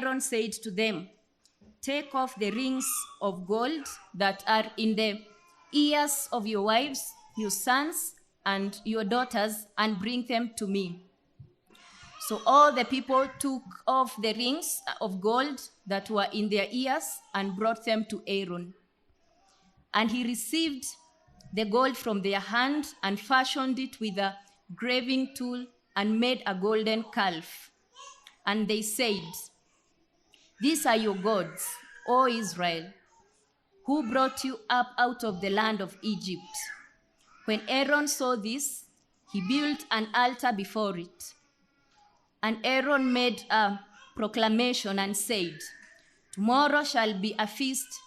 Aaron said to them, "Take off the rings of gold that are in the ears of your wives, your sons, and your daughters, and bring them to me." So all the people took off the rings of gold that were in their ears and brought them to Aaron. And he received the gold from their hand and fashioned it with a graving tool and made a golden calf. And they said, "These are your gods, O Israel, who brought you up out of the land of Egypt." When Aaron saw this, he built an altar before it. And Aaron made a proclamation and said, "Tomorrow shall be a feast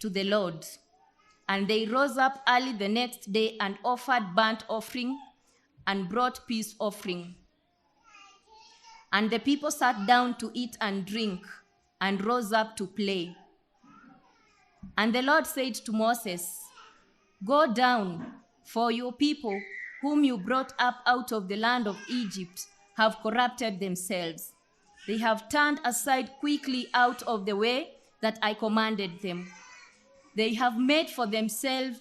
to the Lord." And they rose up early the next day and offered burnt offering and brought peace offering. And the people sat down to eat and drink and rose up to play. And the Lord said to Moses, "Go down, for your people, whom you brought up out of the land of Egypt, have corrupted themselves. They have turned aside quickly out of the way that I commanded them. They have made for themselves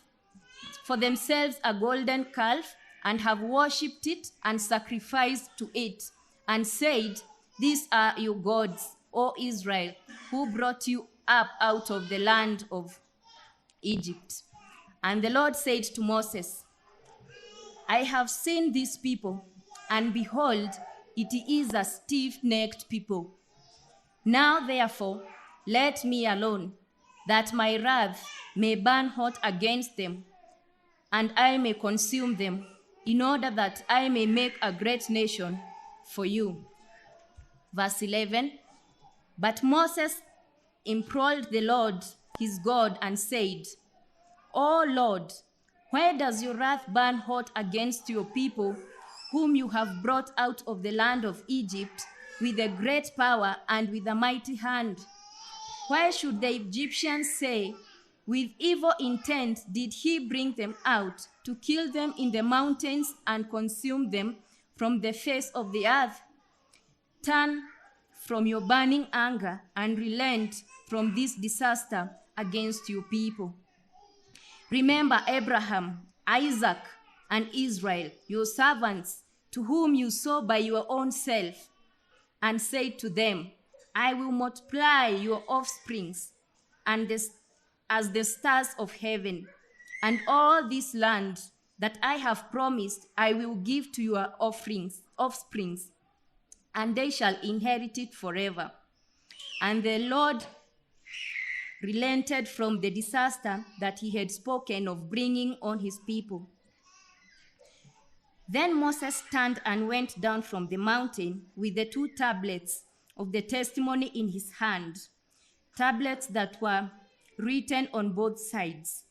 a golden calf and have worshipped it and sacrificed to it and said, 'These are your gods, O Israel, who brought you up out of the land of Egypt.' And the Lord said to Moses, 'I have seen these people, and behold, it is a stiff-necked people. Now therefore, let me alone, that my wrath may burn hot against them, and I may consume them, in order that I may make a great nation for you.'" Verse 11, "But Moses implored the Lord his God and said, 'O Lord, why does your wrath burn hot against your people, whom you have brought out of the land of Egypt with a great power and with a mighty hand? Why should the Egyptians say, with evil intent did he bring them out, to kill them in the mountains and consume them from the face of the earth? Turn from your burning anger and relent from this disaster against your people. Remember Abraham, Isaac, and Israel, your servants, to whom you saw by your own self, and said to them, I will multiply your offsprings as the stars of heaven, and all this land that I have promised I will give to your offsprings, and they shall inherit it forever. And the Lord relented from the disaster that he had spoken of bringing on his people. Then Moses turned and went down from the mountain with the 2 tablets of the testimony in his hand, tablets that were written on both sides.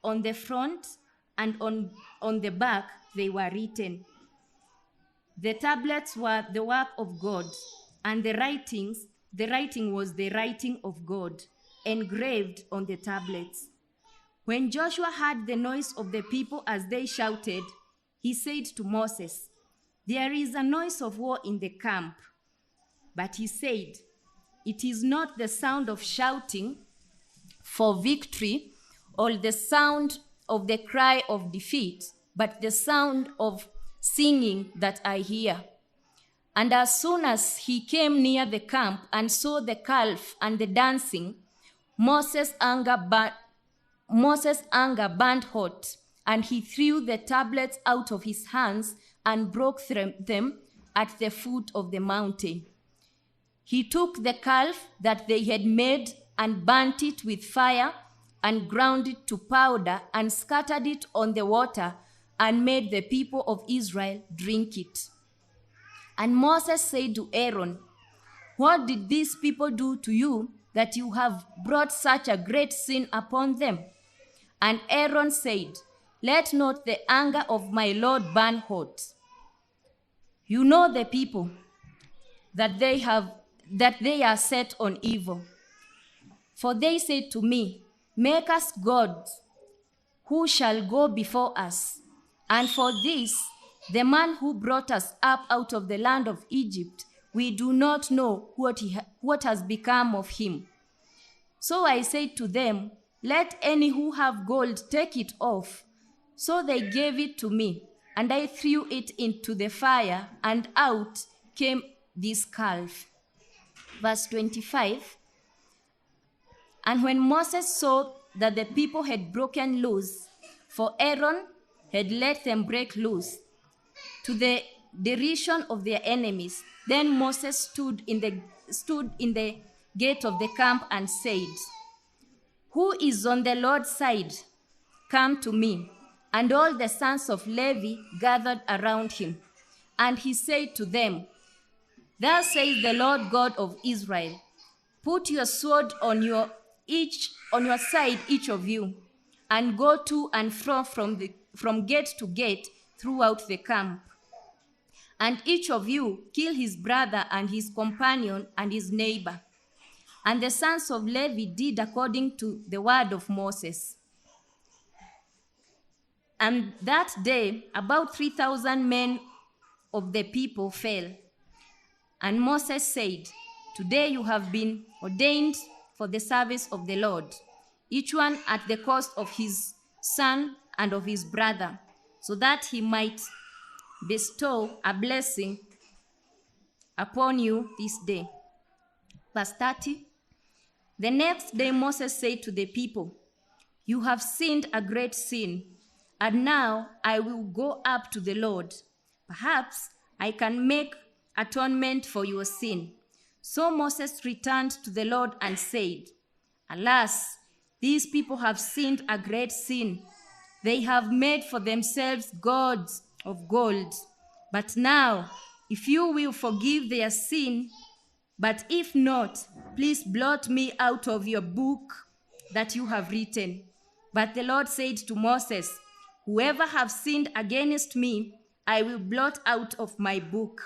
On the front and on the back they were written. The tablets were the work of God, and the writing was the writing of God, engraved on the tablets. When Joshua heard the noise of the people as they shouted, he said to Moses, There is a noise of war in the camp. But he said, It is not the sound of shouting for victory or the sound of the cry of defeat, but the sound of singing that I hear. And as soon as he came near the camp and saw the calf and the dancing, Moses' anger burned hot, and he threw the tablets out of his hands and broke them at the foot of the mountain. He took the calf that they had made and burnt it with fire and ground it to powder and scattered it on the water and made the people of Israel drink it. And Moses said to Aaron, What did these people do to you that you have brought such a great sin upon them? And Aaron said, Let not the anger of my Lord burn hot. You know the people, that they are set on evil. For they said to me, Make us gods who shall go before us. And for this, the man who brought us up out of the land of Egypt we do not know what has become of him. So I said to them, let any who have gold take it off. So they gave it to me, and I threw it into the fire, and out came this calf. Verse 25. And when Moses saw that the people had broken loose, for Aaron had let them break loose, to the derision of their enemies, then Moses stood in the gate of the camp and said, who is on the Lord's side? Come to me. And all the sons of Levi gathered around him. And he said to them, thus says the Lord God of Israel, put your sword on your side, each of you, and go to and fro from gate to gate throughout the camp. And each of you kill his brother and his companion and his neighbor. And the sons of Levi did according to the word of Moses. And that day about 3,000 men of the people fell. And Moses said, today you have been ordained for the service of the Lord, each one at the cost of his son and of his brother, so that he might bestow a blessing upon you this day. Verse 30. The next day Moses said to the people, you have sinned a great sin, and now I will go up to the Lord. Perhaps I can make atonement for your sin. So Moses returned to the Lord and said, alas, these people have sinned a great sin. They have made for themselves gods of gold. But now, if you will forgive their sin, but if not, please blot me out of your book that you have written. But the Lord said to Moses, whoever have sinned against me, I will blot out of my book.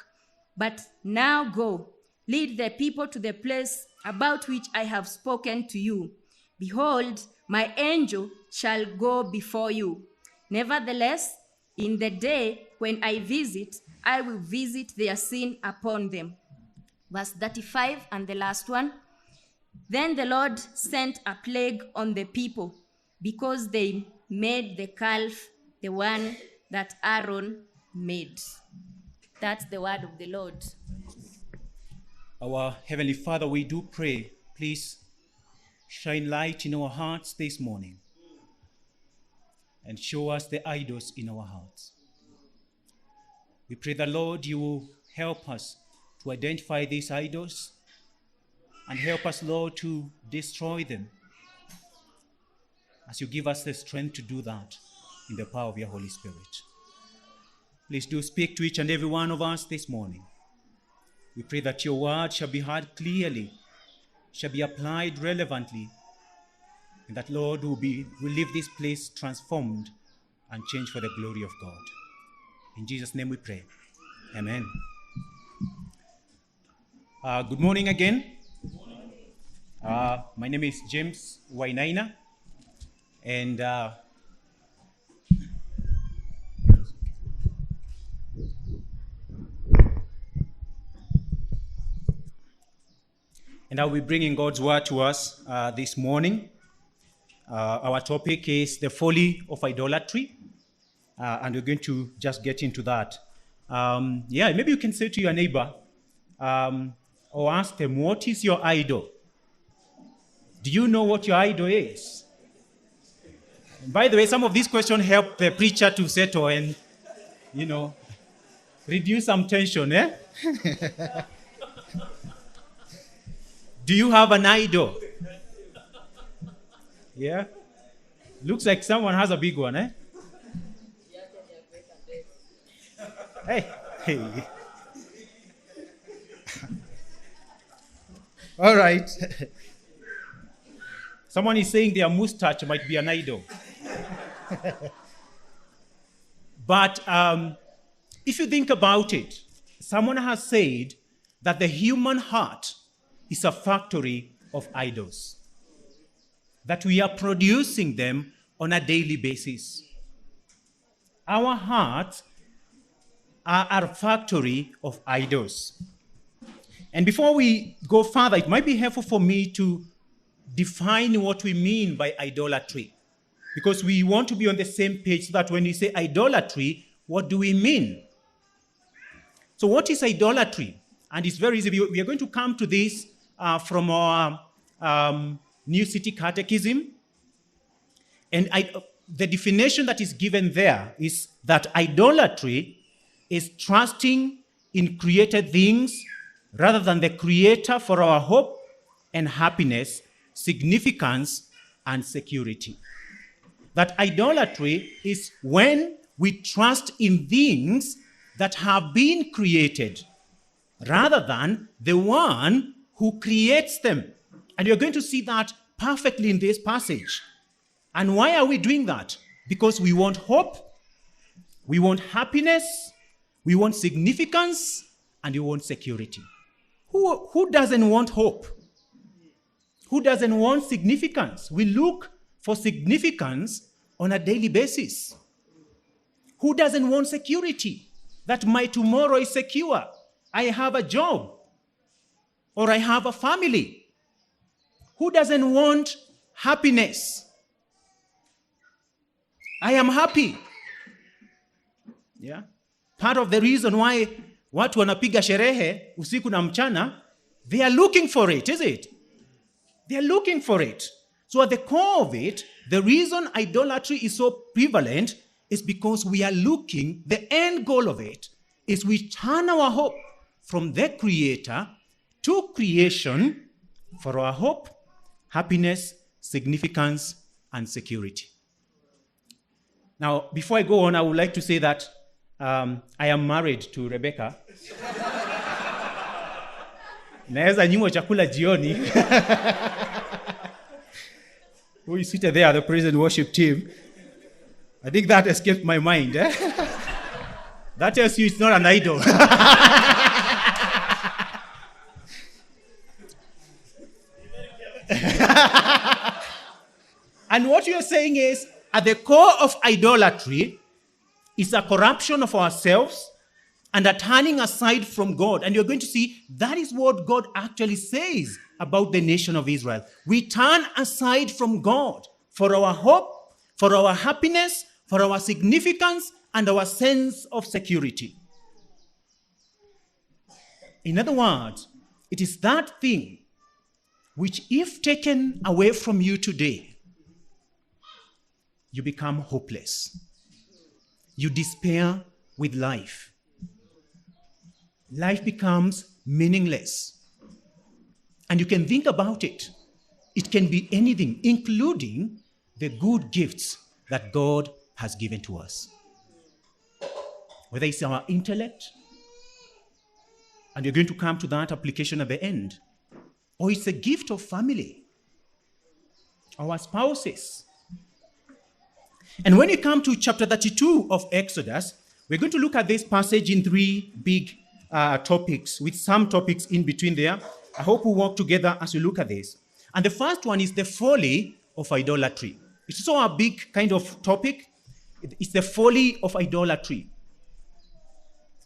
But now go, lead the people to the place about which I have spoken to you. Behold, my angel shall go before you. Nevertheless, in the day when I visit, I will visit their sin upon them. Verse 35 and the last one. Then the Lord sent a plague on the people because they made the calf, the one that Aaron made. That's the word of the Lord. Our Heavenly Father, we do pray, please shine light in our hearts this morning and show us the idols in our hearts. We pray that, Lord, you will help us to identify these idols and help us, Lord, to destroy them as you give us the strength to do that in the power of your Holy Spirit. Please do speak to each and every one of us this morning. We pray that your word shall be heard clearly, shall be applied relevantly, and that, Lord, will leave this place transformed and changed for the glory of God. In Jesus' name we pray. Amen. Good morning again. My name is James Wainaina, and I'll be bringing God's word to us this morning. Our topic is the folly of idolatry, and we're going to just get into that. Maybe you can say to your neighbor or ask them, what is your idol? Do you know what your idol is? And by the way, some of these questions help the preacher to settle and, reduce some tension, eh? Do you have an idol? Yeah? Looks like someone has a big one, eh? Hey. All right. Someone is saying their mustache might be an idol. But if you think about it, someone has said that the human heart is a factory of idols, that we are producing them on a daily basis. Our hearts are a factory of idols. And before we go further, it might be helpful for me to define what we mean by idolatry, because we want to be on the same page so that when we say idolatry, what do we mean? So what is idolatry? And it's very easy. We are going to come to this from our New City Catechism. And the definition that is given there is that idolatry is trusting in created things rather than the Creator for our hope and happiness, significance, and security. That idolatry is when we trust in things that have been created rather than the one who creates them. And you're going to see that perfectly in this passage. And why are we doing that? Because we want hope, we want happiness, we want significance, and we want security. Who doesn't want hope? Who doesn't want significance? We look for significance on a daily basis. Who doesn't want security? That my tomorrow is secure. I have a job. Or I have a family. Who doesn't want happiness? I am happy. Yeah. Part of the reason why watu wanapiga sherehe usiku na mchana, they are looking for it, is it? They are looking for it. So at the core of it, the reason idolatry is so prevalent is because we are looking, the end goal of it is we turn our hope from the Creator to creation for our hope, happiness, significance, and security. Now, before I go on, I would like to say that I am married to Rebecca. Naweza nyimwa chakula jioni. Who is seated there, the praise and worship team. I think that escaped my mind. That tells you it's not an idol. And what you're saying is, at the core of idolatry is a corruption of ourselves and a turning aside from God. And you're going to see that is what God actually says about the nation of Israel. We turn aside from God for our hope, for our happiness, for our significance, and our sense of security. In other words, it is that thing which, if taken away from you today, you become hopeless. You despair with life. Life becomes meaningless. And you can think about it. It can be anything, including the good gifts that God has given to us. Whether it's our intellect, and you're going to come to that application at the end, or it's a gift of family, our spouses. And when you come to chapter 32 of Exodus, we're going to look at this passage in three big topics, with some topics in between there. I hope we work together as we look at this. And the first one is the folly of idolatry. It's also a big kind of topic. It's the folly of idolatry.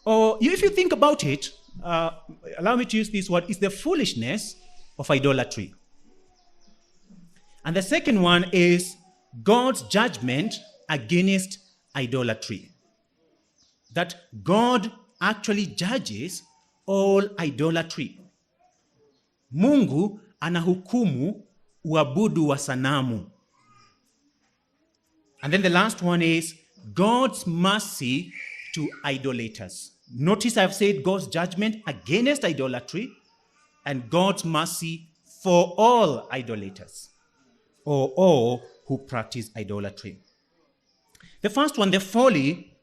Or if you think about it, allow me to use this word, it's the foolishness of idolatry. And the second one is God's judgment against idolatry. That God actually judges all idolatry. Mungu anahukumu uabudu wa sanamu. And then the last one is God's mercy to idolaters. Notice I've said God's judgment against idolatry and God's mercy for all idolaters, or all who practice idolatry. The first one, the folly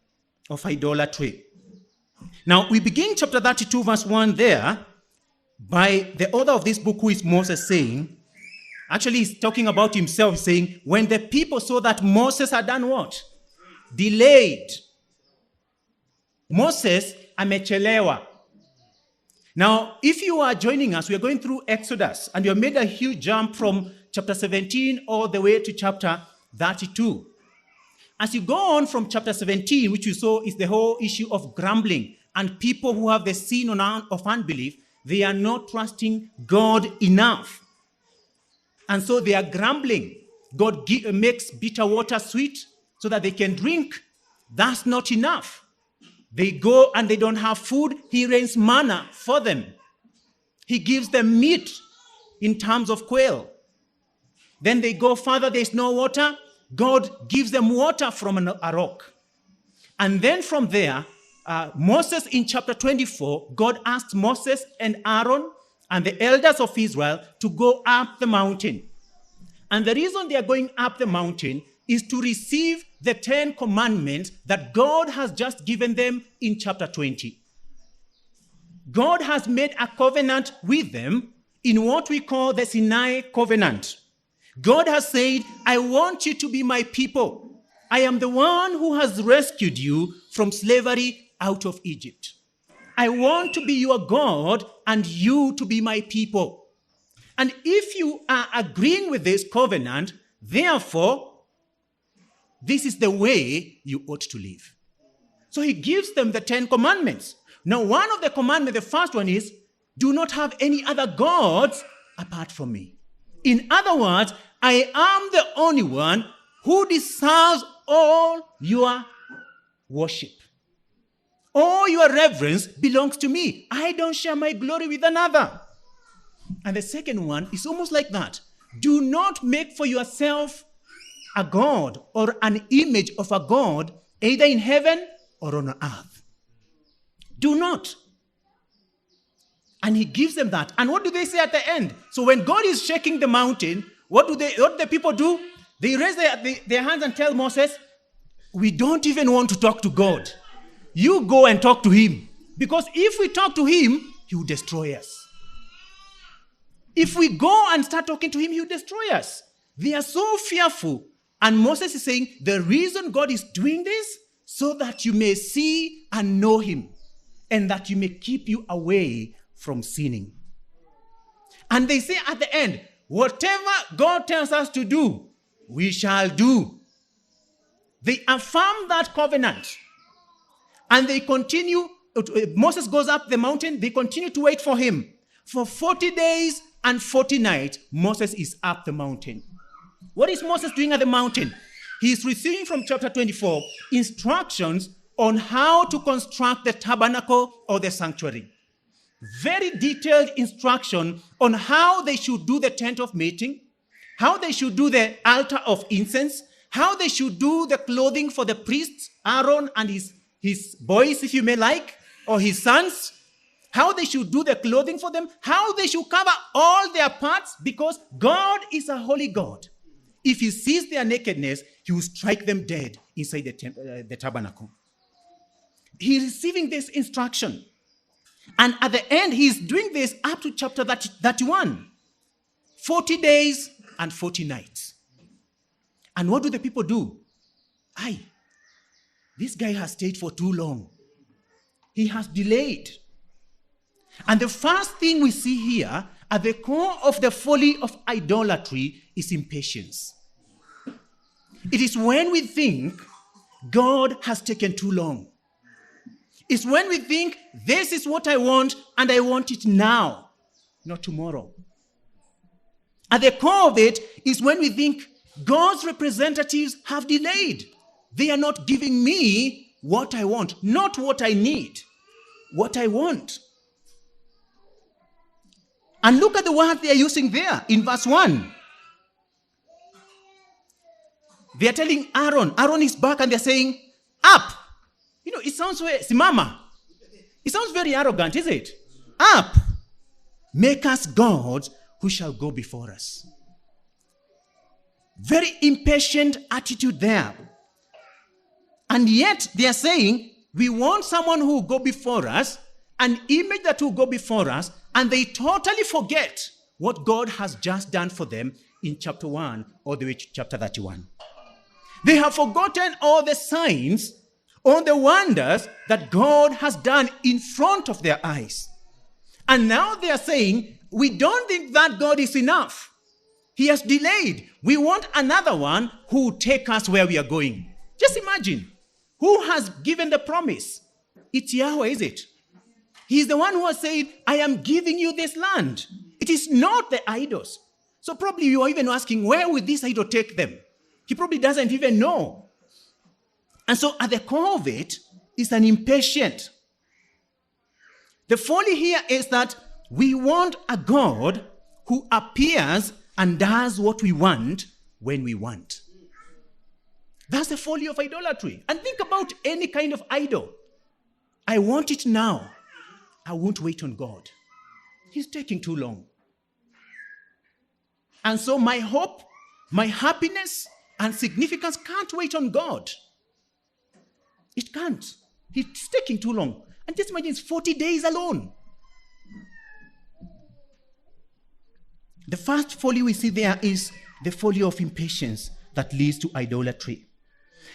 of idolatry. Now, we begin chapter 32, verse 1 there, by the author of this book, who is Moses, saying, actually he's talking about himself, saying, when the people saw that Moses had done what? Delayed. Moses amechelewa. Now, if you are joining us, we are going through Exodus, and you have made a huge jump from chapter 17 all the way to chapter 32. As you go on from chapter 17, which you saw is the whole issue of grumbling and people who have the sin of unbelief, They are not trusting God enough. And so they are grumbling. God makes bitter water sweet so that they can drink. That's not enough. They go and they don't have food. He rains manna for them. He gives them meat in terms of quail. Then they go further, there's no water. God gives them water from a rock. And then from there, Moses in chapter 24, God asked Moses and Aaron and the elders of Israel to go up the mountain. And the reason they are going up the mountain is to receive the 10 commandments that God has just given them in chapter 20. God has made a covenant with them in what we call the Sinai Covenant. God has said, I want you to be my people. I am the one who has rescued you from slavery out of Egypt. I want to be your God and you to be my people. And if you are agreeing with this covenant, therefore, this is the way you ought to live. So he gives them the 10 commandments. Now, one of the commandments, the first one is, do not have any other gods apart from me. In other words, I am the only one who deserves all your worship. All your reverence belongs to me. I don't share my glory with another. And the second one is almost like that. Do not make for yourself a god or an image of a god, either in heaven or on earth. Do not. And he gives them that. And what do they say at the end? So when God is shaking the mountain, what do the people do? They raise their hands and tell Moses, we don't even want to talk to God. You go and talk to him. Because if we talk to him, he will destroy us. If we go and start talking to him, he will destroy us. They are so fearful. And Moses is saying, the reason God is doing this, so that you may see and know him, and that you may keep you away from sinning. And they say at the end, whatever God tells us to do, we shall do. They affirm that covenant. And they continue, Moses goes up the mountain, they continue to wait for him. For 40 days and 40 nights, Moses is up the mountain. What is Moses doing at the mountain? He is receiving from chapter 24 instructions on how to construct the tabernacle or the sanctuary. Very detailed instruction on how they should do the tent of meeting, how they should do the altar of incense, how they should do the clothing for the priests, Aaron and his boys, if you may like, or his sons, how they should do the clothing for them, how they should cover all their parts, because God is a holy God. If he sees their nakedness, he will strike them dead inside the tabernacle. He is receiving this instruction. And at the end, he is doing this up to chapter 31. 40 days and 40 nights. And what do the people do? This guy has stayed for too long. He has delayed. And the first thing we see here, at the core of the folly of idolatry, is impatience. It is when we think God has taken too long. It's when we think this is what I want and I want it now, not tomorrow. At the core of it is when we think God's representatives have delayed. They are not giving me what I want, not what I need, what I want. And look at the word they are using there in verse 1. They are telling Aaron is back, and they're saying, up. It sounds very, simama. It sounds very arrogant, is it? Up. Make us gods who shall go before us. Very impatient attitude there. And yet they are saying, we want someone who will go before us, an image that will go before us, and they totally forget what God has just done for them in chapter 1 all the way to chapter 31. They have forgotten all the signs, all the wonders that God has done in front of their eyes. And now they are saying, we don't think that God is enough. He has delayed. We want another one who will take us where we are going. Just imagine, who has given the promise? It's Yahweh, is it? He's the one who has said, I am giving you this land. It is not the idols. So probably you are even asking, where will this idol take them? He probably doesn't even know. And so at the core of it is an impatient. The folly here is that we want a God who appears and does what we want when we want. That's the folly of idolatry. And think about any kind of idol. I want it now. I won't wait on God. He's taking too long. And so my hope, my happiness, and significance can't wait on God. It can't. It's taking too long. And just imagine it's 40 days alone. The first folly we see there is the folly of impatience that leads to idolatry.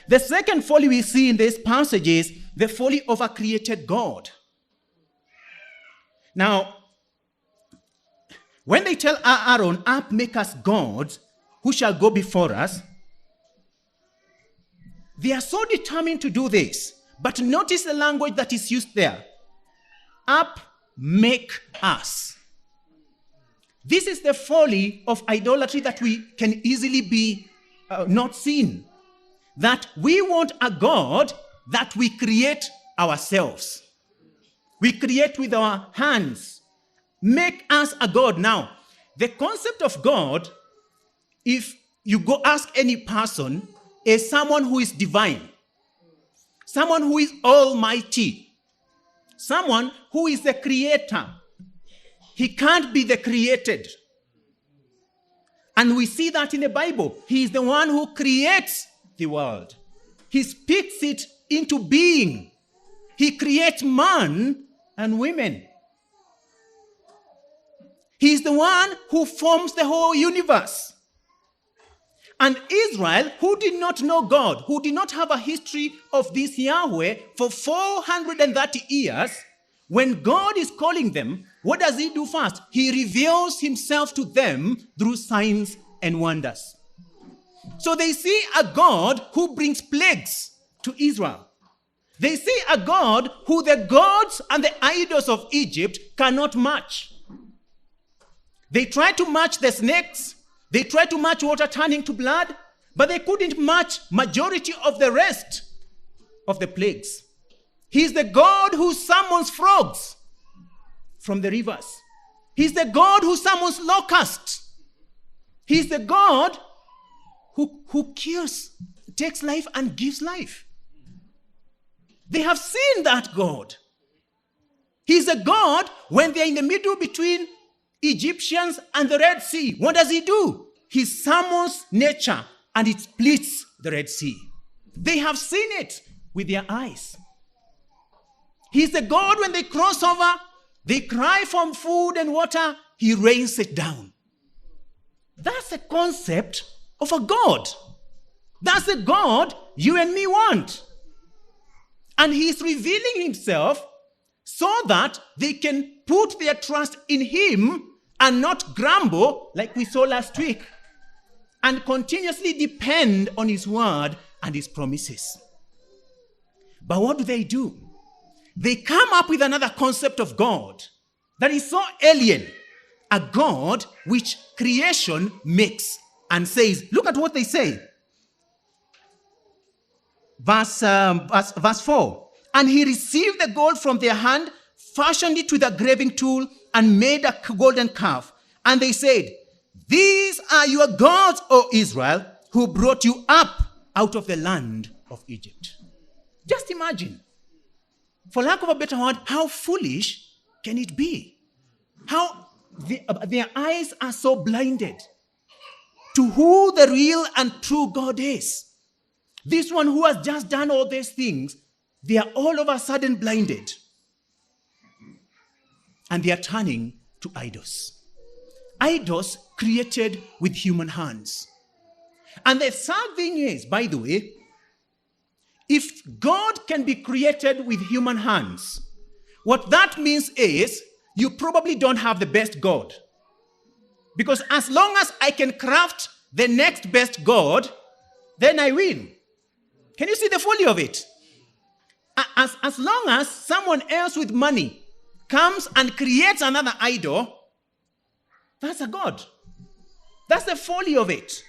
The second folly we see in this passage is the folly of a created God. Now, when they tell Aaron, up, make us gods who shall go before us, they are so determined to do this. But notice the language that is used there. Up, make us. This is the folly of idolatry that we can easily be not seen. That we want a God that we create ourselves. We create with our hands. Make us a God. Now, the concept of God, if you go ask any person, is someone who is divine. Someone who is almighty. Someone who is the creator. He can't be the created. And we see that in the Bible. He is the one who creates the world. He speaks it into being. He creates man and women. He is the one who forms the whole universe. And Israel, who did not know God, who did not have a history of this Yahweh for 430 years, when God is calling them, what does he do first? He reveals himself to them through signs and wonders. So they see a God who brings plagues to Israel. They see a God who the gods and the idols of Egypt cannot match. They try to match the snakes. They try to match water turning to blood, but they couldn't match majority of the rest of the plagues. He's the God who summons frogs from the rivers. He's the God who summons locusts. He's the God who kills, takes life and gives life. They have seen that God. He's a God when they're in the middle between Egyptians and the Red Sea. What does he do? He summons nature and it splits the Red Sea. They have seen it with their eyes. He's the God when they cross over, they cry for food and water, he rains it down. That's the concept of a God. That's the God you and me want. And he's revealing himself so that they can put their trust in him and not grumble like we saw last week, and continuously depend on his word and his promises. But what do? They come up with another concept of God that is so alien, a God which creation makes and says. Look at what they say. Verse 4. And he received the gold from their hand, fashioned it with a graving tool, and made a golden calf. And they said, these are your gods, O Israel, who brought you up out of the land of Egypt. Just imagine, for lack of a better word, how foolish can it be? How their eyes are so blinded to who the real and true God is. This one who has just done all these things, they are all of a sudden blinded. And they are turning to idols. Idols created with human hands. And the sad thing is, by the way, if God can be created with human hands, what that means is you probably don't have the best God. Because as long as I can craft the next best God, then I win. Can you see the folly of it? As long as someone else with money comes and creates another idol, that's a god. That's the folly of it.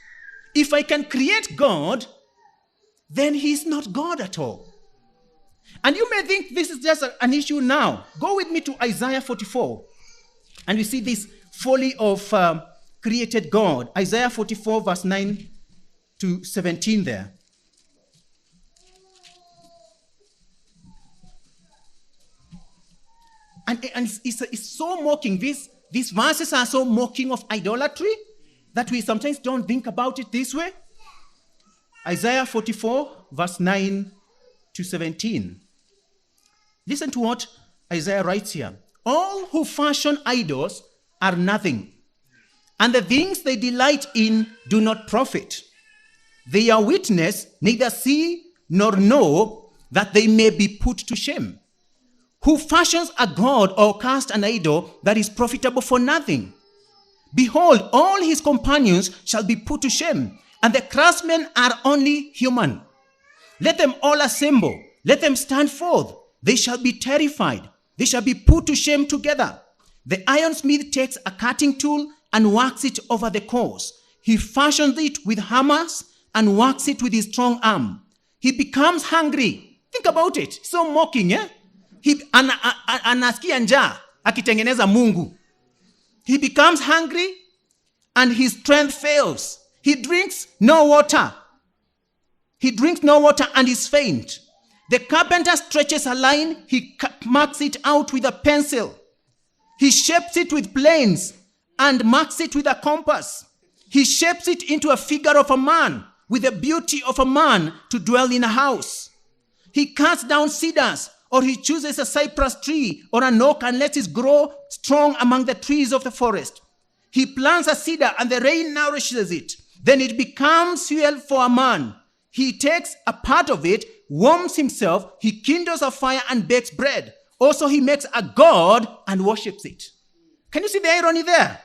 If I can create God, then he's not God at all. And you may think this is just an issue now. Go with me to Isaiah 44. And we see this folly of created God. Isaiah 44 verse 9 to 17 there. And it's so mocking. These verses are so mocking of idolatry that we sometimes don't think about it this way. Isaiah 44 verse 9 to 17. Listen to what Isaiah writes here. All who fashion idols are nothing, and the things they delight in do not profit. They are witness, neither see nor know, that they may be put to shame. Who fashions a god or cast an idol that is profitable for nothing? Behold, all his companions shall be put to shame, and the craftsmen are only human. Let them all assemble, let them stand forth. They shall be terrified, they shall be put to shame together. The ironsmith takes a cutting tool and works it over the coals. He fashions it with hammers and works it with his strong arm. He becomes hungry. Think about it. So mocking, eh? Anasikia njaa akitengeneza Mungu. He becomes hungry and his strength fails. He drinks no water. He drinks no water and is faint. The carpenter stretches a line. He marks it out with a pencil. He shapes it with planes and marks it with a compass. He shapes it into a figure of a man with the beauty of a man to dwell in a house. He cuts down cedars, or he chooses a cypress tree or an oak and lets it grow strong among the trees of the forest. He plants a cedar and the rain nourishes it. Then it becomes fuel for a man. He takes a part of it, warms himself, he kindles a fire and bakes bread. Also he makes a god and worships it. Can you see the irony there?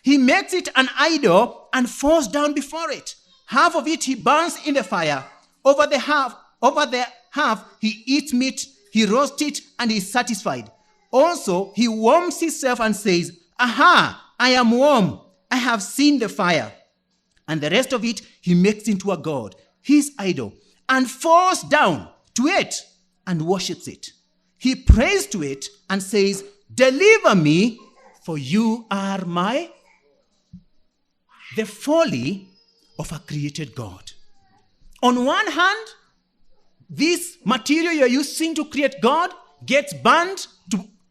He makes it an idol and falls down before it. Half of it he burns in the fire. Over the half he eats meat, he roasts it, and he is satisfied. Also he warms himself and says, "Aha, I am warm. I have seen the fire." And the rest of it he makes into a god, his idol, and falls down to it and worships it. He prays to it and says, "Deliver me, for you are my..." The folly of a created God. On one hand, this material you're using to create God gets burned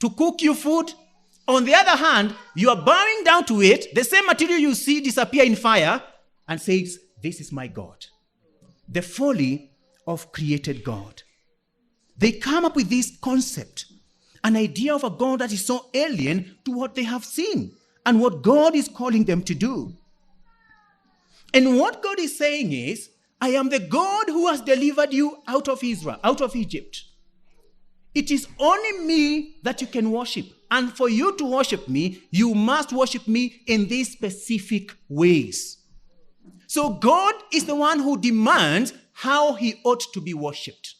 to cook you food. On the other hand, you are bowing down to it, the same material you see disappear in fire, and says, "This is my God." The folly of created God. They come up with this concept, an idea of a God that is so alien to what they have seen and what God is calling them to do. And what God is saying is, "I am the God who has delivered you out of Israel, out of Egypt. It is only me that you can worship. And for you to worship me, you must worship me in these specific ways." So God is the one who demands how he ought to be worshipped.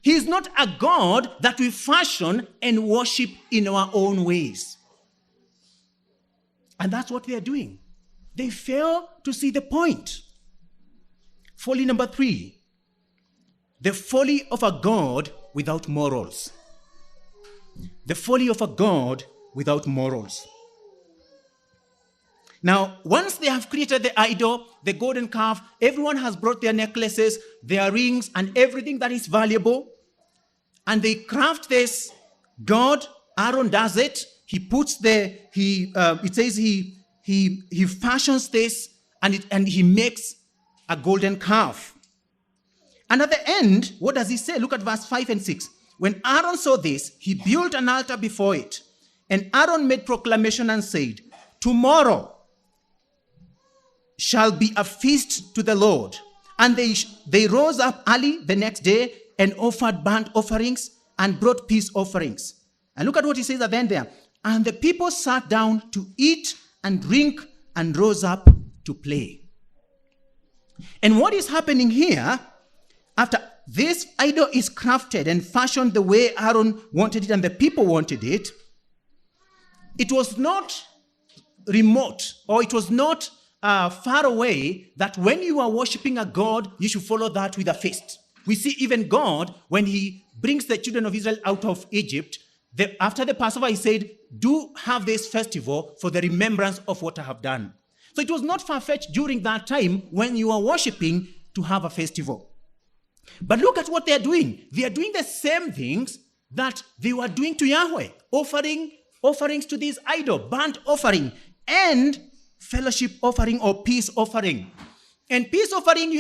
He is not a God that we fashion and worship in our own ways. And that's what they are doing. They fail to see the point. Folly number 3. The folly of a God without morals. The folly of a God without morals. Now, once they have created the idol, the golden calf, everyone has brought their necklaces, their rings, and everything that is valuable. And they craft this God. Aaron does it. He puts it says he fashions this and he makes a golden calf. And at the end, what does he say? Look at verse 5 and 6. When Aaron saw this, he built an altar before it. And Aaron made proclamation and said, "Tomorrow shall be a feast to the Lord." And they rose up early the next day and offered burnt offerings and brought peace offerings. And look at what he says at the end there. And the people sat down to eat and drink and rose up to play. And what is happening here, after this idol is crafted and fashioned the way Aaron wanted it and the people wanted it, it was not remote, or it was not far away that when you are worshiping a god, you should follow that with a feast. We see even God, when he brings the children of Israel out of Egypt, after the Passover, he said, do have this festival for the remembrance of what I have done. So it was not far-fetched during that time when you are worshiping to have a festival. But look at what they are doing. They are doing the same things that they were doing to Yahweh, offerings to this idol, burnt offering, and fellowship offering or peace offering. And peace offering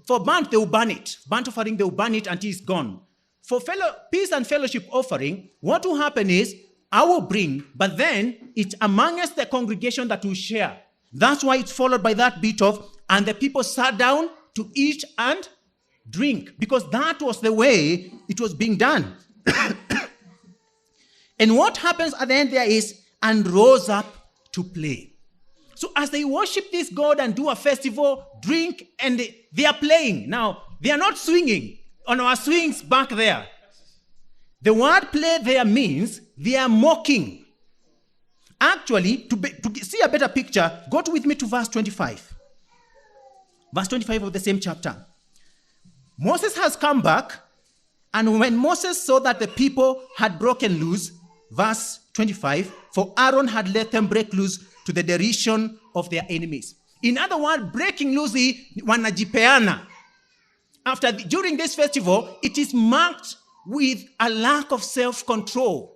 for burnt, they will burn it. Burnt offering, they will burn it until it's gone. For peace and fellowship offering, what will happen is, I will bring, but then it's amongst the congregation that will share. That's why it's followed by that bit of, and the people sat down to eat and drink, because that was the way it was being done. And what happens at the end there is, and rose up to play. So as they worship this God and do a festival, drink, and they are playing. Now, they are not swinging on our swings back there. The word play there means they are mocking. Actually, to see a better picture, go with me to verse 25. Verse 25 of the same chapter. Moses has come back, and when Moses saw that the people had broken loose, verse 25, for Aaron had let them break loose to the derision of their enemies. In other words, breaking loose wanajipeana. During this festival, it is marked with a lack of self-control.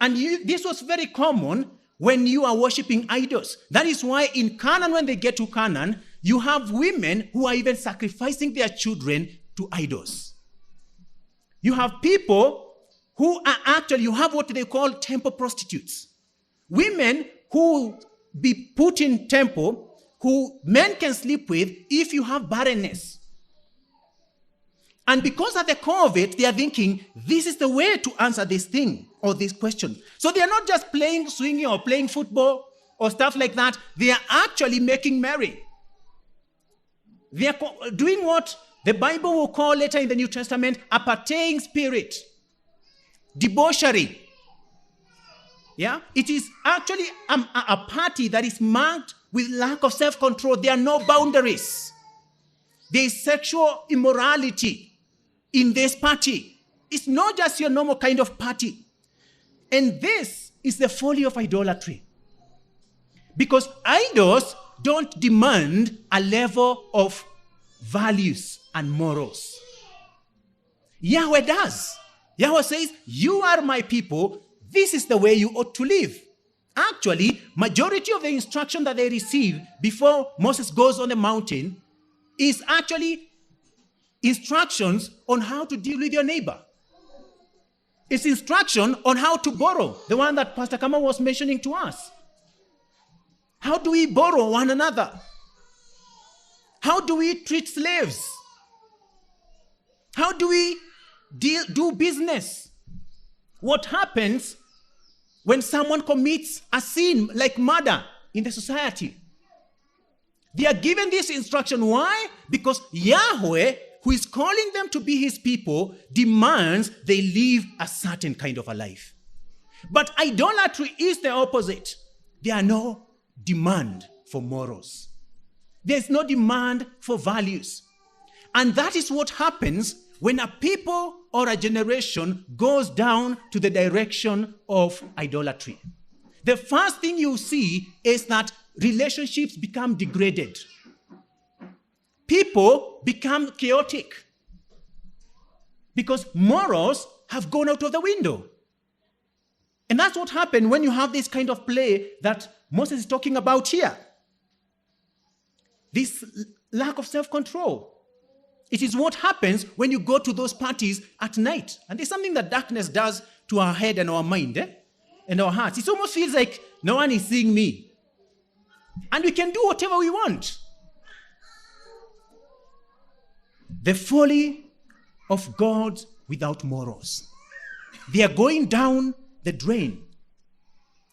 And this was very common when you are worshiping idols. That is why in Canaan, when they get to Canaan, you have women who are even sacrificing their children to idols. You have people who are actually, you have what they call temple prostitutes. Women who be put in temple, who men can sleep with if you have barrenness. And because at the core of it, they are thinking, this is the way to answer this thing or this question. So they are not just playing swinging or playing football or stuff like that. They are actually making merry. They are doing what the Bible will call later in the New Testament a partying spirit. Debauchery. Yeah? It is actually a party that is marked with lack of self-control. There are no boundaries. There is sexual immorality in this party. It's not just your normal kind of party. And this is the folly of idolatry. Because idols don't demand a level of values and morals. Yahweh does. Yahweh says, you are my people. This is the way you ought to live. Actually, majority of the instruction that they receive before Moses goes on the mountain is actually instructions on how to deal with your neighbor. It's instruction on how to borrow, the one that Pastor Kama was mentioning to us. How do we borrow one another? How do we treat slaves? How do we do business? What happens when someone commits a sin like murder in the society? They are given this instruction. Why? Because Yahweh, who is calling them to be his people, demands they live a certain kind of a life. But idolatry is the opposite. There are no demand for morals. There's no demand for values. And that is what happens when a people or a generation goes down to the direction of idolatry. The first thing you see is that relationships become degraded. People become chaotic because morals have gone out of the window. And that's what happened when you have this kind of play that Moses is talking about here. This lack of self-control. It is what happens when you go to those parties at night. And there's something that darkness does to our head and our mind, and our hearts. It almost feels like no one is seeing me. And we can do whatever we want. The folly of God without morals. They are going down the drain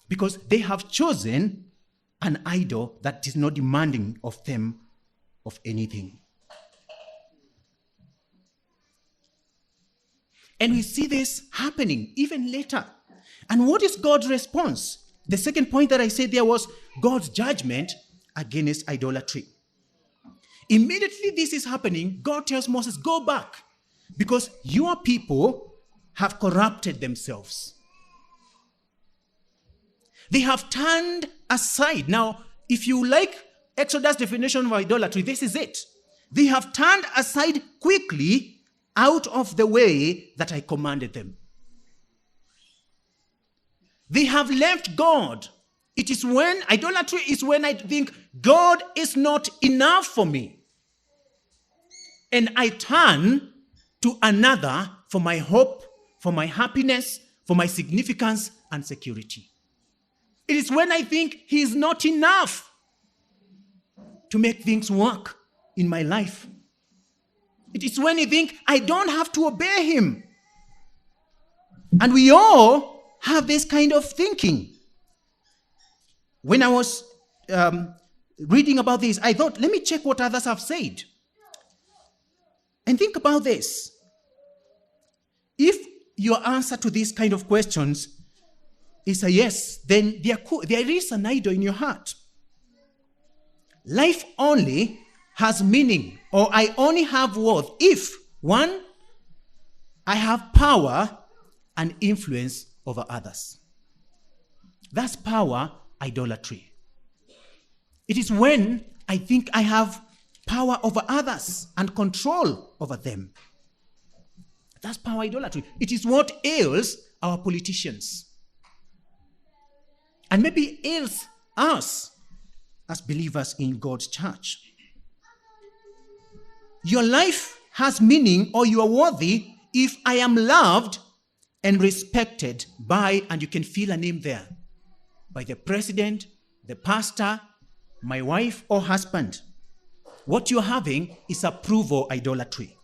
because they have chosen an idol that is not demanding of them of anything. And we see this happening even later. And what is God's response? The second point that I said there was God's judgment against idolatry. Immediately this is happening, God tells Moses, go back, because your people have corrupted themselves. They have turned aside. Now, if you like Exodus' definition of idolatry, this is it. They have turned aside quickly out of the way that I commanded them. They have left God. Idolatry is when I think God is not enough for me. And I turn to another for my hope, for my happiness, for my significance and security. It is when I think he is not enough to make things work in my life. It is when I think I don't have to obey him. And we all have this kind of thinking. When I was reading about this, I thought, let me check what others have said. And think about this. If your answer to these kind of questions is a yes, then there is an idol in your heart. Life only has meaning, or I only have worth if, one, I have power and influence over others. That's power idolatry. It is when I think I have power over others and control over them. That's power idolatry. It is what ails our politicians. And maybe ails us as believers in God's church. Your life has meaning, or you are worthy if I am loved and respected by, and you can feel a name there, by the president, the pastor, my wife or husband. What you're having is approval idolatry.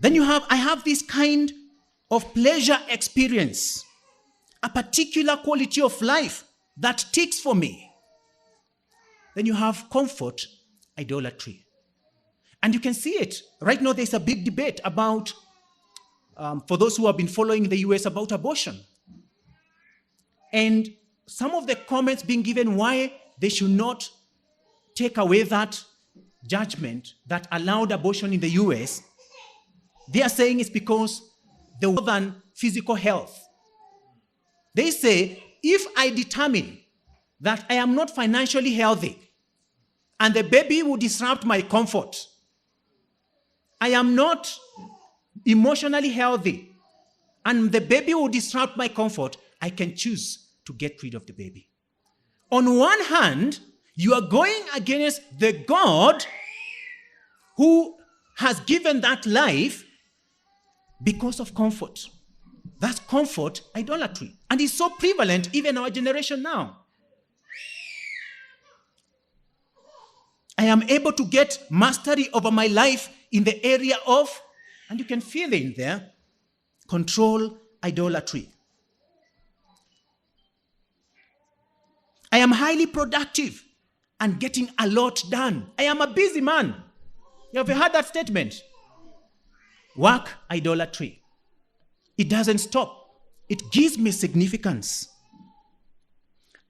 Then I have this kind of pleasure experience, a particular quality of life that ticks for me. Then you have comfort idolatry. And you can see it. Right now there's a big debate about, for those who have been following the US, about abortion. And some of the comments being given why they should not take away that judgment that allowed abortion in the US, they are saying it's because the more than physical health. They say, if I determine that I am not financially healthy and the baby will disrupt my comfort, I am not emotionally healthy and the baby will disrupt my comfort, I can choose to get rid of the baby. On one hand, you are going against the God who has given that life because of comfort. That's comfort idolatry. And it's so prevalent even in our generation now. I am able to get mastery over my life in the area of, and you can feel it in there, control idolatry. I am highly productive and getting a lot done. I am a busy man. You have heard that statement? Work idolatry. It doesn't stop. It gives me significance.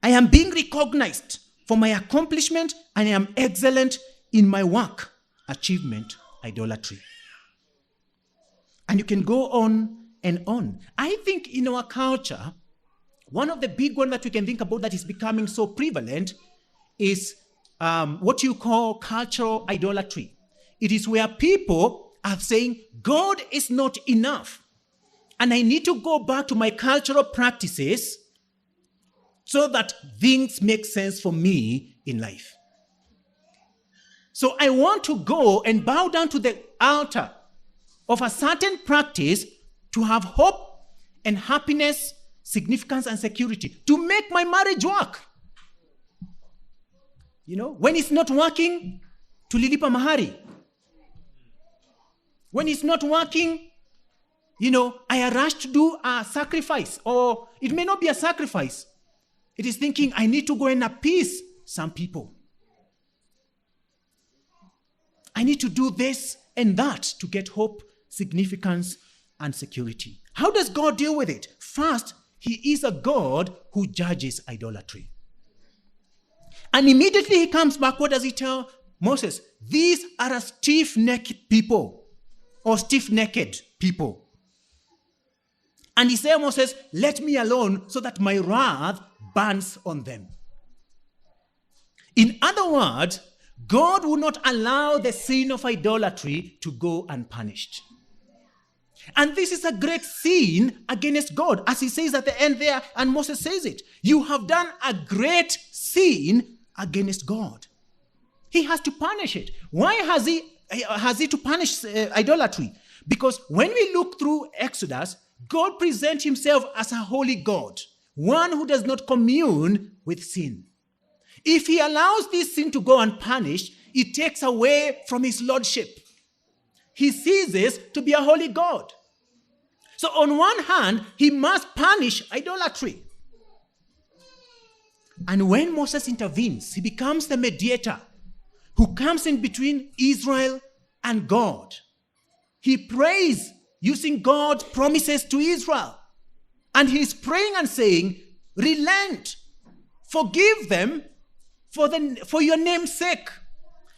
I am being recognized for my accomplishment and I am excellent in my work. Achievement idolatry. And you can go on and on. I think in our culture, one of the big ones that we can think about that is becoming so prevalent is what you call cultural idolatry. It is where people are saying, God is not enough. And I need to go back to my cultural practices so that things make sense for me in life. So I want to go and bow down to the altar of a certain practice to have hope and happiness, significance and security, to make my marriage work. You know, when it's not working, tulilipa mahari. When it's not working, you know, I rush to do a sacrifice, or it may not be a sacrifice. It is thinking I need to go and appease some people. I need to do this and that to get hope, significance, and security. How does God deal with it? First, he is a God who judges idolatry. And immediately he comes back. What does he tell Moses? These are a stiff-necked people, or stiff-necked people. And he said, Moses, let me alone so that my wrath burns on them. In other words, God will not allow the sin of idolatry to go unpunished. And this is a great sin against God, as he says at the end there, and Moses says it. You have done a great sin against God. He has to punish it. Why has he to punish idolatry? Because when we look through Exodus, God presents himself as a holy God, one who does not commune with sin. If he allows this sin to go unpunished, it takes away from his lordship. He ceases to be a holy God. So on one hand, he must punish idolatry. And when Moses intervenes, he becomes the mediator who comes in between Israel and God. He prays using God's promises to Israel. And he's praying and saying, relent, forgive them for your name's sake,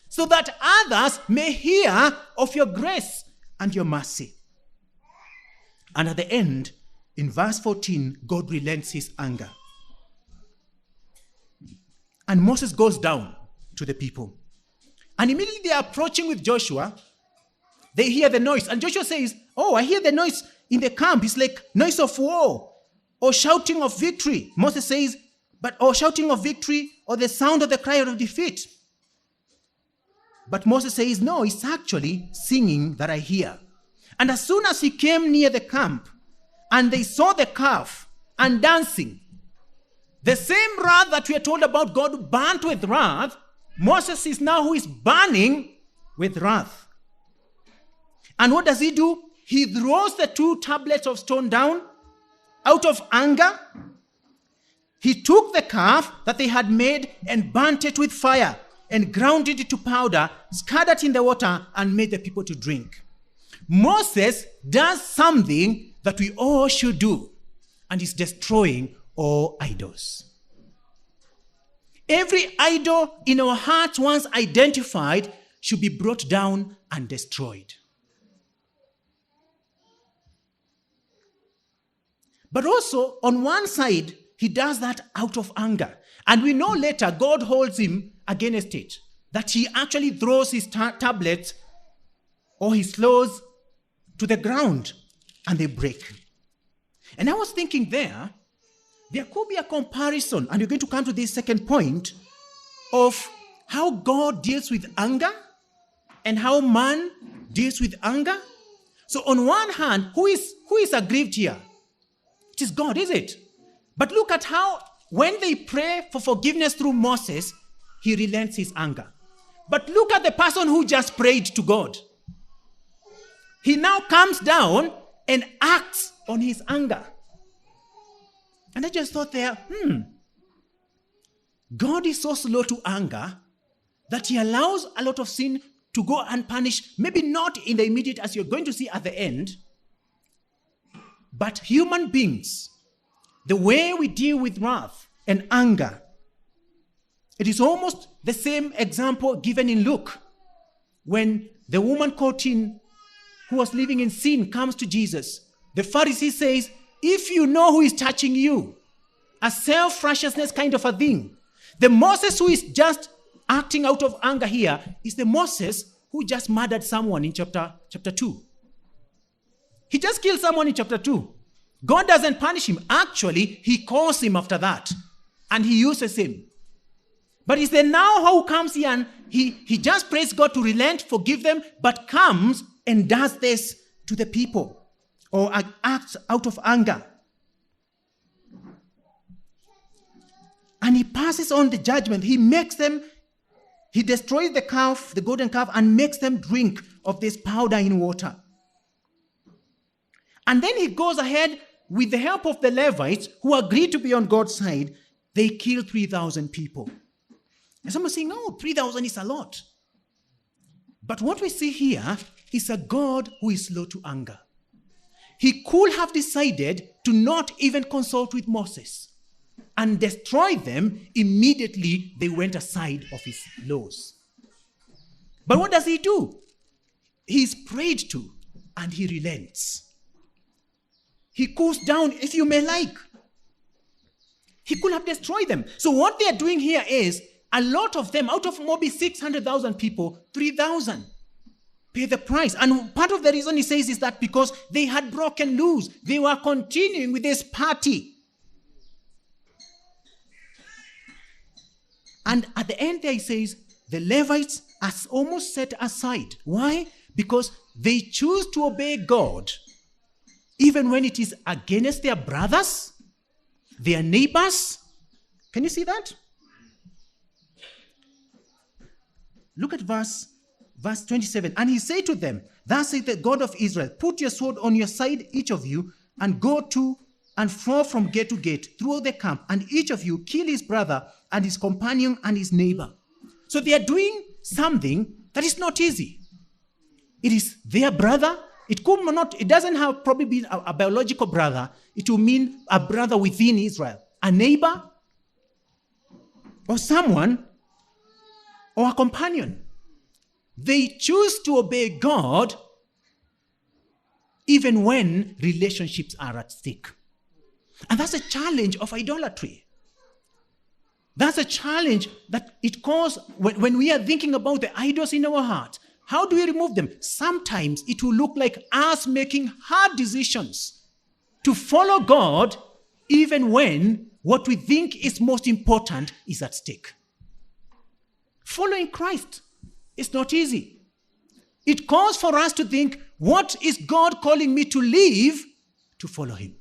so that others may hear of your grace and your mercy. And at the end, in verse 14, God relents his anger. And Moses goes down to the people. And immediately they are approaching with Joshua. They hear the noise. And Joshua says, oh, I hear the noise in the camp. It's like noise of war or shouting of victory. Moses says, or shouting of victory or the sound of the cry of defeat. But Moses says, no, it's actually singing that I hear. And as soon as he came near the camp and they saw the calf and dancing, the same wrath that we are told about God burnt with wrath, Moses is now who is burning with wrath. And what does he do? He throws the 2 tablets of stone down out of anger. He took the calf that they had made and burnt it with fire and ground it to powder, scattered it in the water, and made the people to drink. Moses does something that we all should do, and is destroying all idols. Every idol in our hearts once identified should be brought down and destroyed. But also, on one side, he does that out of anger. And we know later God holds him against it, that he actually throws his tablets or his laws to the ground and they break. And I was thinking there could be a comparison, and you're going to come to this second point, of how God deals with anger and how man deals with anger. So on one hand, who is aggrieved here? It is God, is it? But look at how when they pray for forgiveness through Moses, he relents his anger. But look at the person who just prayed to God. He now comes down and acts on his anger. And I just thought there, God is so slow to anger that he allows a lot of sin to go unpunished, maybe not in the immediate, as you're going to see at the end, but human beings, the way we deal with wrath and anger, it is almost the same example given in Luke, when the woman caught in, who was living in sin, comes to Jesus. The Pharisee says, if you know who is touching you, a self-righteousness kind of a thing. The Moses who is just acting out of anger here is the Moses who just murdered someone in chapter 2. He just killed someone in chapter 2. God doesn't punish him. Actually, he calls him after that. And he uses him. But it's the now who comes here and he just prays God to relent, forgive them, but comes and does this to the people. Or acts out of anger. And he passes on the judgment. He destroys the calf, the golden calf, and makes them drink of this powder in water. And then he goes ahead with the help of the Levites, who agreed to be on God's side. They kill 3,000 people. And someone's saying, no, 3,000 is a lot. But what we see here is a God who is slow to anger. He could have decided to not even consult with Moses and destroy them immediately they went aside of his laws. But what does he do? He is prayed to and he relents. He cools down, if you may like. He could have destroyed them. So what they are doing here is, a lot of them, out of maybe 600,000 people, 3,000 pay the price. And part of the reason he says is that because they had broken loose. They were continuing with this party. And at the end there he says, the Levites are almost set aside. Why? Because they choose to obey God even when it is against their brothers, their neighbors. Can you see that? Look at verse 27. And he said to them, thus saith the God of Israel, put your sword on your side, each of you, and go to and fro from gate to gate throughout the camp, and each of you kill his brother and his companion and his neighbor. So they are doing something that is not easy. It is their brother. It doesn't have probably been a biological brother. It will mean a brother within Israel, a neighbor, or someone, or a companion. They choose to obey God even when relationships are at stake. And that's a challenge of idolatry. That's a challenge that it causes when we are thinking about the idols in our heart. How do we remove them? Sometimes it will look like us making hard decisions to follow God even when what we think is most important is at stake. Following Christ is not easy. It calls for us to think, what is God calling me to leave to follow him?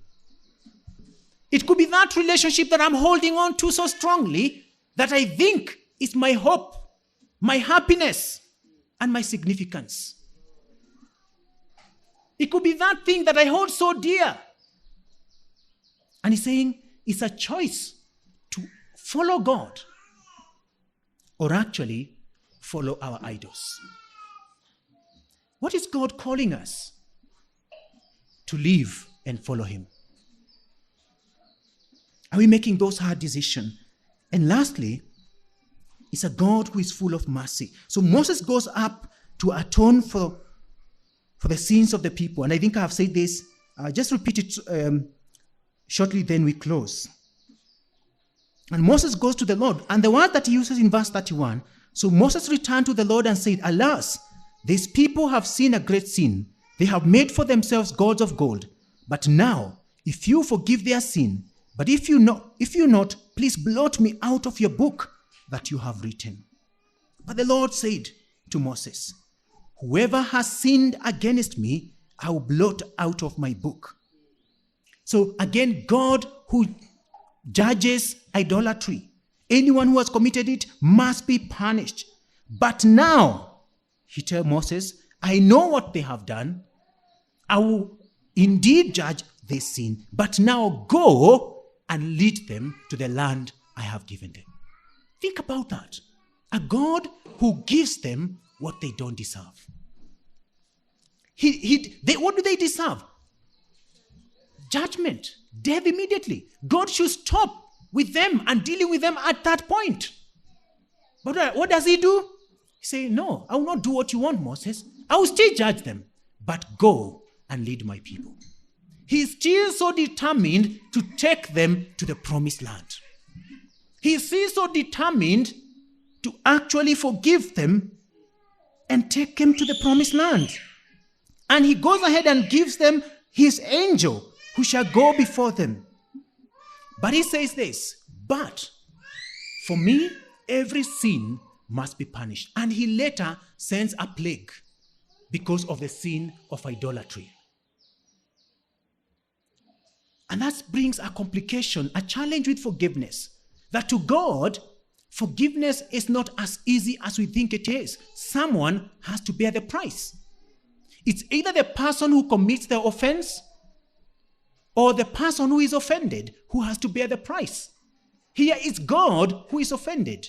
It could be that relationship that I'm holding on to so strongly that I think is my hope, my happiness, and my significance. It could be that thing that I hold so dear. And he's saying it's a choice to follow God or actually follow our idols. What is God calling us to live and follow him? Are we making those hard decisions? And lastly, it's a God who is full of mercy. So Moses goes up to atone for the sins of the people. And I think I have said this. Just repeat it shortly, then we close. And Moses goes to the Lord. And the word that he uses in verse 31, so Moses returned to the Lord and said, alas, these people have sinned a great sin. They have made for themselves gods of gold. But now, if you forgive their sin, but if you not, please blot me out of your book that you have written. But the Lord said to Moses, whoever has sinned against me, I will blot out of my book. So again, God who judges idolatry. Anyone who has committed it must be punished. But now, he tells Moses, I know what they have done. I will indeed judge their sin. But now go and lead them to the land I have given them. Think about that. A God who gives them what they don't deserve. What do they deserve? Judgment, death immediately. God should stop with them and dealing with them at that point. But what does he do? He says, no, I will not do what you want, Moses. I will still judge them, but go and lead my people. He is still so determined to take them to the promised land. He is still so determined to actually forgive them and take them to the promised land. And he goes ahead and gives them his angel who shall go before them. But he says this, but for me, every sin must be punished. And he later sends a plague because of the sin of idolatry. And that brings a complication, a challenge with forgiveness. That to God, forgiveness is not as easy as we think it is. Someone has to bear the price. It's either the person who commits the offense or the person who is offended who has to bear the price. Here it's God who is offended.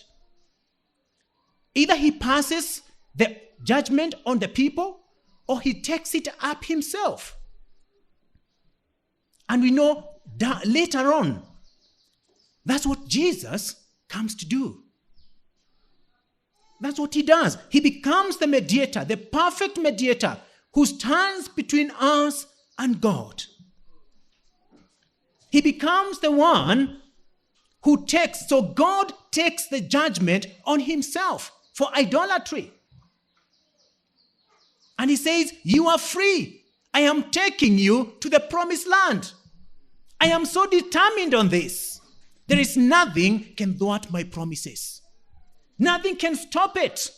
Either he passes the judgment on the people or he takes it up himself. And we know that later on, that's what Jesus comes to do. That's what he does. He becomes the mediator, the perfect mediator, who stands between us and God. He becomes the one who takes, so God takes the judgment on himself for idolatry. And he says, you are free. I am taking you to the promised land. I am so determined on this. There is nothing can thwart my promises. Nothing can stop it.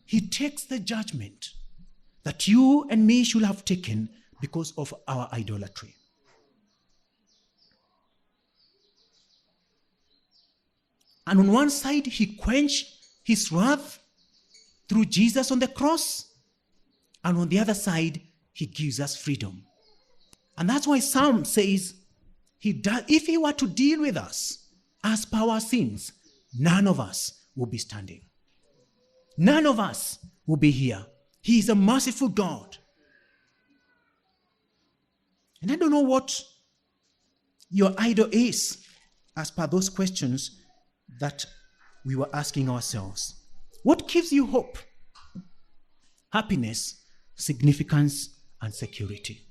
He takes the judgment that you and me should have taken because of our idolatry. And on one side, he quenched his wrath through Jesus on the cross. And on the other side, he gives us freedom. And that's why Psalm says, if he were to deal with us as per our sins, none of us will be standing. None of us will be here. He is a merciful God. And I don't know what your idol is as per those questions that we were asking ourselves. What gives you hope, happiness, significance, and security?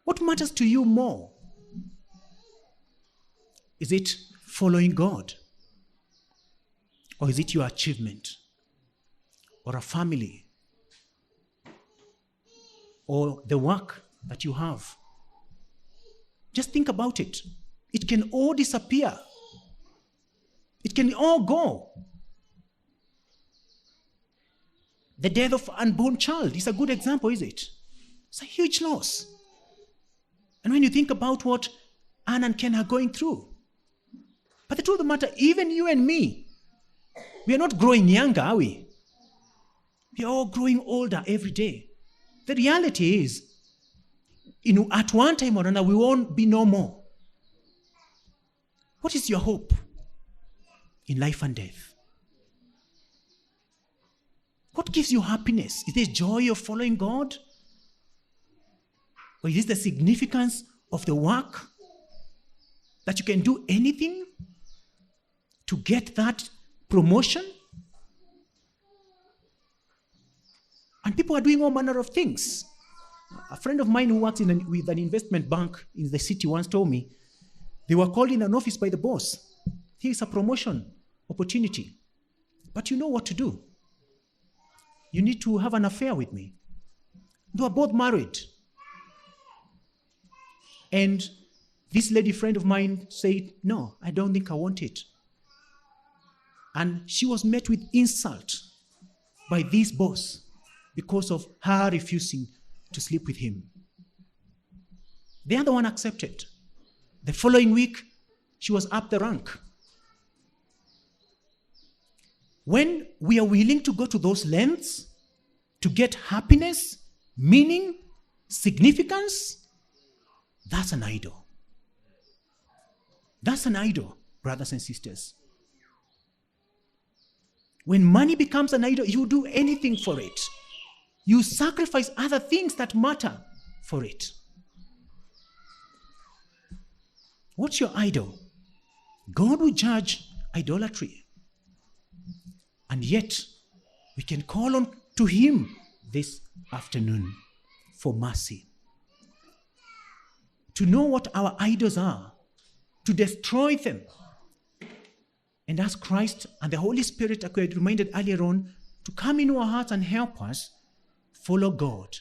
What matters to you more? Is it following God? Or is it your achievement? Or a family? Or the work that you have? Just think about it. It can all disappear. It can all go. The death of an unborn child is a good example, is it? It's a huge loss. And when you think about what Anne and Ken are going through, but the truth of the matter, even you and me, we are not growing younger, are we? We are all growing older every day. The reality is, at one time or another, we won't be no more. What is your hope in life and death? What gives you happiness? Is it joy of following God? Or is this the significance of the work? That you can do anything to get that promotion? And people are doing all manner of things. A friend of mine who works with an investment bank in the city once told me they were called in an office by the boss. Here's a promotion opportunity. But you know what to do. You need to have an affair with me. They were both married. And this lady friend of mine said, no, I don't think I want it. And she was met with insult by this boss because of her refusing to sleep with him. The other one accepted. The following week, she was up the rank. When we are willing to go to those lengths to get happiness, meaning, significance, that's an idol. That's an idol, brothers and sisters. When money becomes an idol, you do anything for it. You sacrifice other things that matter for it. What's your idol? God will judge idolatry. And yet, we can call on to him this afternoon for mercy. To know what our idols are, to destroy them, and ask Christ and the Holy Spirit, like we had reminded earlier on, to come into our hearts and help us follow God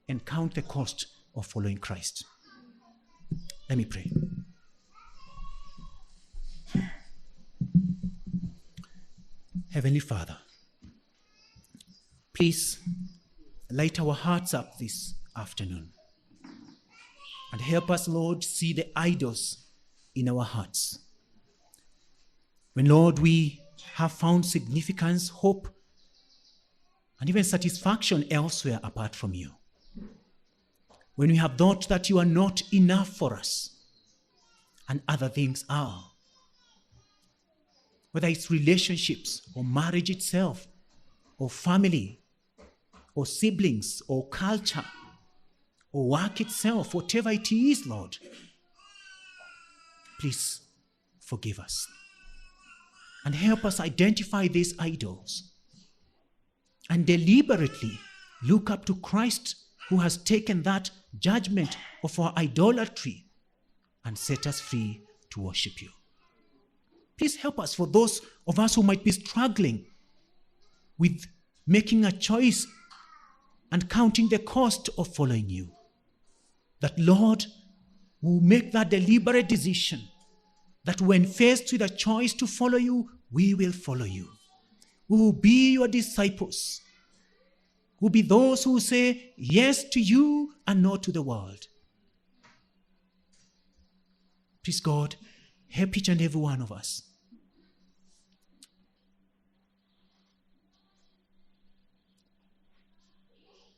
and count the cost of following Christ. Let me pray. Heavenly Father, please light our hearts up this afternoon and help us, Lord, see the idols in our hearts. When, Lord, we have found significance, hope, and even satisfaction elsewhere apart from you. When we have thought that you are not enough for us and other things are. Whether it's relationships or marriage itself or family or siblings or culture or work itself, whatever it is, Lord, please forgive us and help us identify these idols and deliberately look up to Christ, who has taken that judgment of our idolatry and set us free to worship you. Please help us, for those of us who might be struggling with making a choice and counting the cost of following you, that, Lord, will make that deliberate decision that when faced with a choice to follow you, we will follow you. We will be your disciples. We will be those who say yes to you and no to the world. Please, God, help each and every one of us.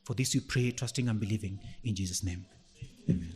For this we pray, trusting and believing in Jesus' name. Amen.